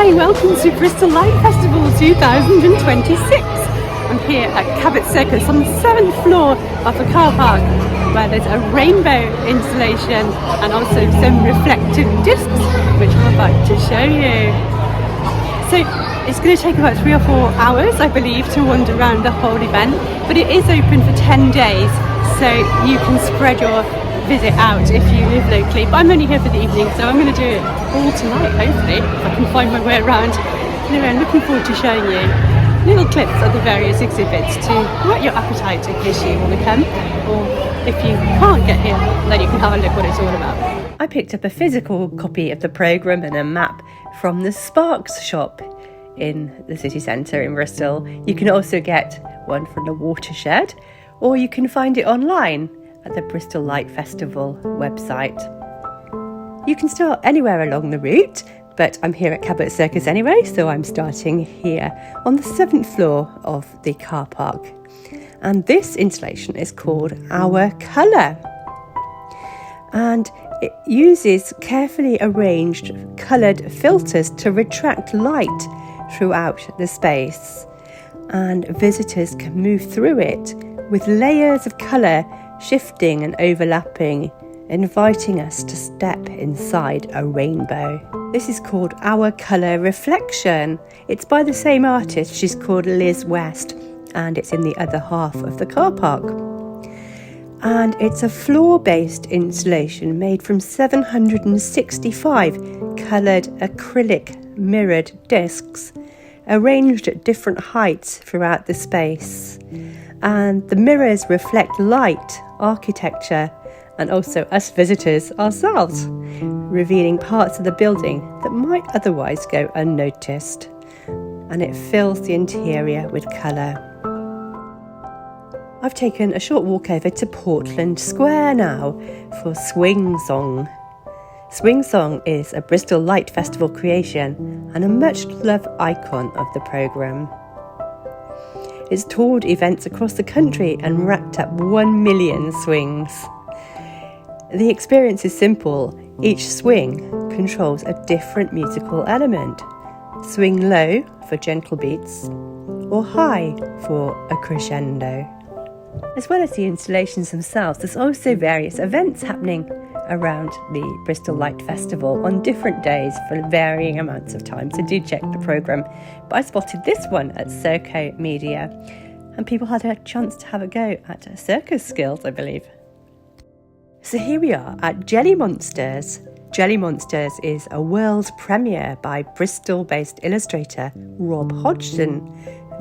Hi, welcome to Bristol Light Festival 2026. I'm here at Cabot Circus on the 7th floor of the car park, where there's a rainbow installation and also some reflective discs, which I'm about to show you. So it's going to take about 3 or 4 hours, I believe, to wander around the whole event, but it is open for 10 days, so you can spread your visit out if you live locally. But I'm only here for the evening, so I'm going to do it all tonight, hopefully, if I can find my way around. Anyway, I'm looking forward to showing you little clips of the various exhibits to whet your appetite in case you want to come, or if you can't get here, then you can have a look what it's all about. I picked up a physical copy of the programme and a map from the Sparks shop in the city centre in Bristol. You can also get one from the Watershed, or you can find it online at the Bristol Light Festival website. You can start anywhere along the route, but I'm here at Cabot Circus anyway, so I'm starting here on the 7th floor of the car park. And this installation is called Our Colour. And it uses carefully arranged coloured filters to retract light throughout the space. And visitors can move through it with layers of colour shifting and overlapping, inviting us to step inside a rainbow. This is called Our Colour Reflection. It's by the same artist. She's called Liz West, and it's in the other half of the car park. And it's a floor-based installation made from 765 coloured acrylic mirrored discs arranged at different heights throughout the space. And the mirrors reflect light, architecture, and also us visitors ourselves, revealing parts of the building that might otherwise go unnoticed. And it fills the interior with colour. I've taken a short walk over to Portland Square now for Swing Song. Swing Song is a Bristol Light Festival creation and a much-loved icon of the programme. It's toured events across the country and racked up 1 million swings. The experience is simple. Each swing controls a different musical element. Swing low for gentle beats, or high for a crescendo. As well as the installations themselves, there's also various events happening around the Bristol Light Festival on different days for varying amounts of time, so do check the programme. But I spotted this one at Circo Media, and people had a chance to have a go at circus skills, I believe. So here we are at Jelly Monsters. Jelly Monsters is a world premiere by Bristol-based illustrator Rob Hodgson,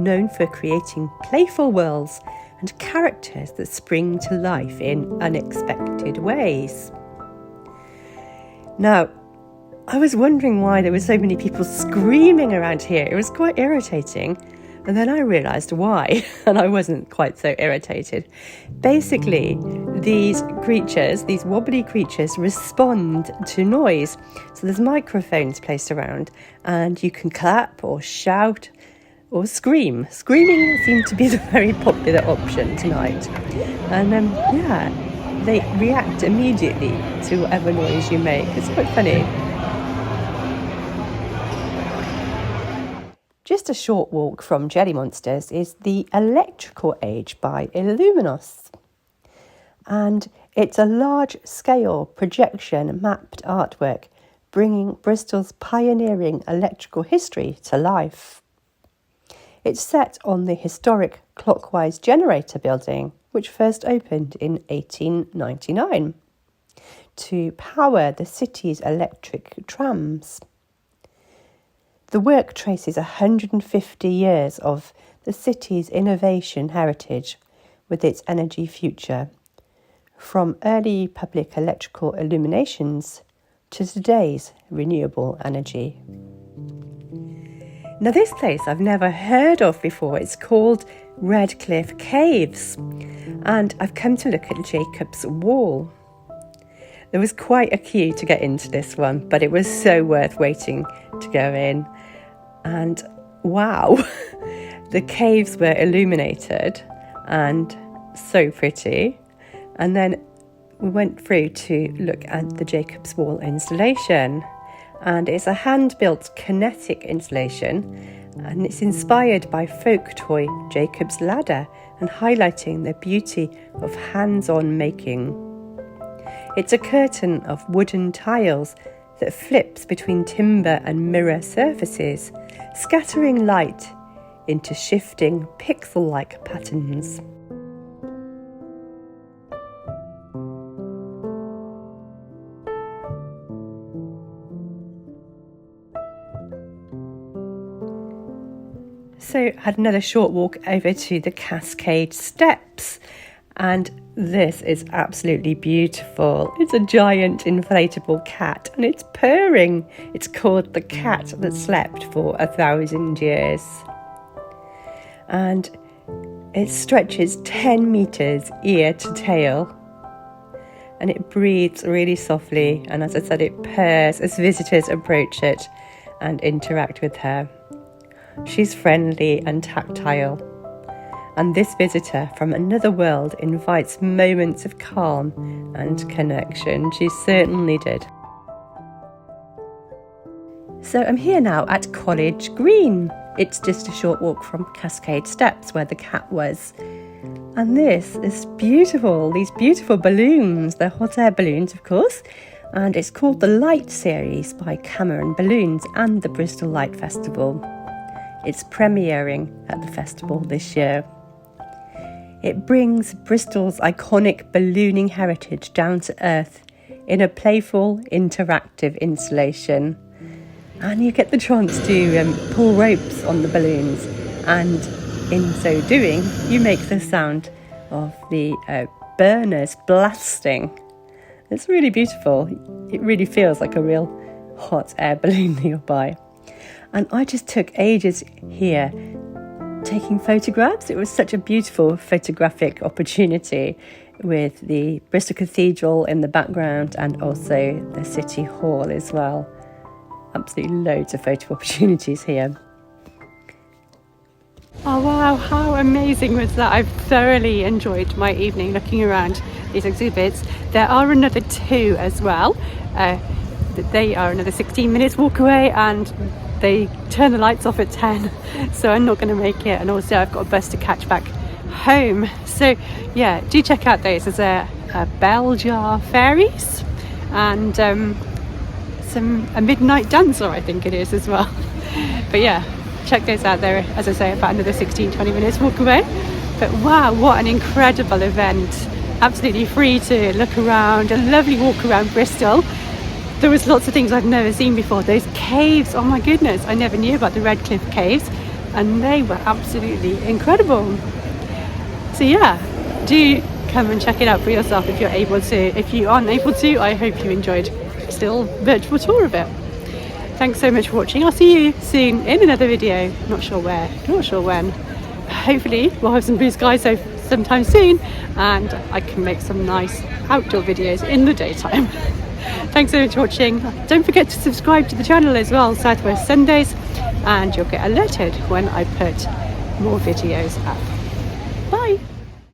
known for creating playful worlds and characters that spring to life in unexpected ways. Now, I was wondering why there were so many people screaming around here. It was quite irritating. And then I realised why, and I wasn't quite so irritated. Basically, these creatures, these wobbly creatures, respond to noise. So there's microphones placed around, and you can clap or shout or scream. Screaming seemed to be the very popular option tonight. And they react immediately to whatever noise you make. It's quite funny. Just a short walk from Jelly Monsters is The Electrical Age by Illuminos. And it's a large-scale projection mapped artwork bringing Bristol's pioneering electrical history to life. It's set on the historic Clockwise Generator building, which first opened in 1899 to power the city's electric trams. The work traces 150 years of the city's innovation heritage with its energy future, from early public electrical illuminations to today's renewable energy. Now, this place I've never heard of before. It's called Redcliffe Caves, and I've come to look at Jacob's Wall. There was quite a queue to get into this one, but it was so worth waiting to go in. And wow, the caves were illuminated and so pretty. And then we went through to look at the Jacob's Wall installation. and it's a hand-built kinetic installation, and it's inspired by folk toy Jacob's Ladder and highlighting the beauty of hands-on making. It's a curtain of wooden tiles that flips between timber and mirror surfaces, scattering light into shifting pixel-like patterns. So I had another short walk over to the Cascade Steps, and this is absolutely beautiful. It's a giant inflatable cat and it's purring. It's called the cat that slept for 1,000 years. And it stretches 10 metres ear to tail. And it breathes really softly, and as I said, it purrs as visitors approach it and interact with her. She's friendly and tactile, and this visitor from another world invites moments of calm and connection. She certainly did. So I'm here now at College Green. It's just a short walk from Cascade Steps where the cat was. And this is beautiful, these beautiful balloons. They're hot air balloons, of course, and it's called the Light series by Cameron Balloons and the Bristol Light Festival. It's premiering at the festival this year. It brings Bristol's iconic ballooning heritage down to earth in a playful, interactive installation. And you get the chance to pull ropes on the balloons, and in so doing, you make the sound of the burners blasting. It's really beautiful. It really feels like a real hot air balloon nearby. And I just took ages here taking photographs. It was such a beautiful photographic opportunity with the Bristol Cathedral in the background and also the City Hall as well. Absolutely loads of photo opportunities here. Oh wow, how amazing was that? I've thoroughly enjoyed my evening looking around these exhibits. There are another two as well. They are another 16 minutes walk away, and they turn the lights off at 10, so I'm not going to make it, and also I've got a bus to catch back home. So yeah, do check out those. There's a bell jar fairies and a midnight dancer, I think it is as well. But yeah, check those out. There, as I say, about another 16-20 minutes walk away. But wow, what an incredible event. Absolutely free to look around, a lovely walk around Bristol. There was lots of things I've never seen before. Those caves, oh my goodness, I never knew about the Red Cliff Caves, and they were absolutely incredible. So yeah, do come and check it out for yourself if you're able to. If you aren't able to, I hope you enjoyed still virtual tour of it. Thanks so much for watching. I'll see you soon in another video. Not sure where, not sure when. Hopefully we'll have some blue skies sometime soon, and I can make some nice outdoor videos in the daytime. Thanks so much for watching. Don't forget to subscribe to the channel as well, Southwest Sundays, and you'll get alerted when I put more videos up.